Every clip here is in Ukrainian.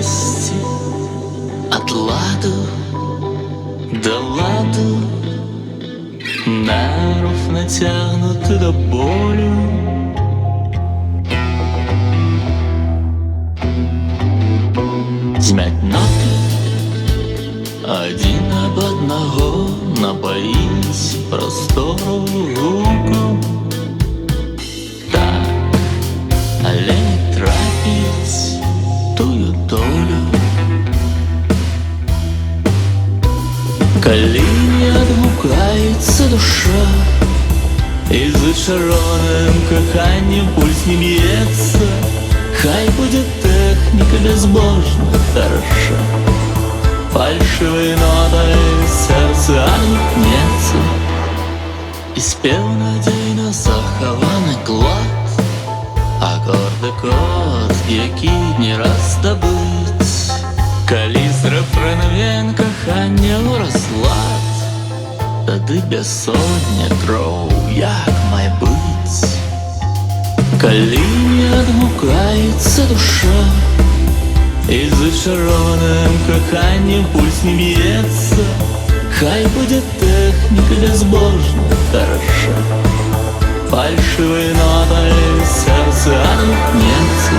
вместе от ладу до ладу, нерв натягнуты до болю. Змять ноты один об одного, напоить просторовую руку. Так, але не трапить тую долю, коли не отгукается душа, и зачарованным коханьем пульс не бьется. Хай будет техника безбожно хороша, фальшивой нотой сердце отгукнется, и спел надійно захований клад, акорди код, які не раз добыть. Коли з рефреном кохання у розлад, тады безсоння кров, як має бить. Коли не отгукается душа, и зачарованным коханьем пульс не бьется, хай будет техника безбожно хороша, фальшивой нотой сердце отгукнется.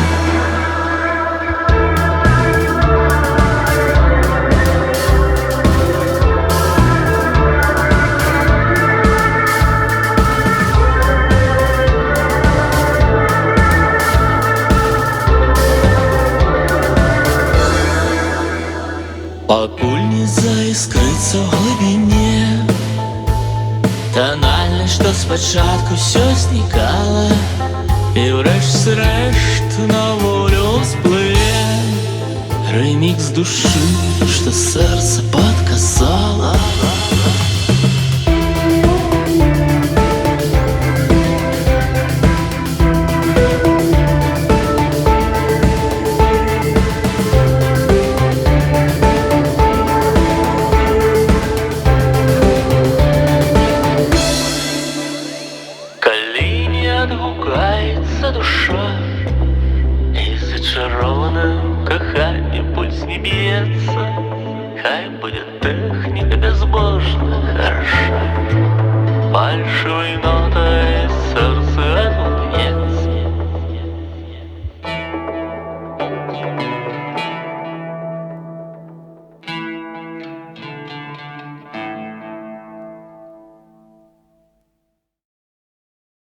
Пакуль не заіскриться в глибині тональність, що спочатку все зникала, і врешті-решт на волю спливе ремікс душі, що серце подказало. Отгукается душа, и зачарованным коханьем пульс не бьется. Хай будет техника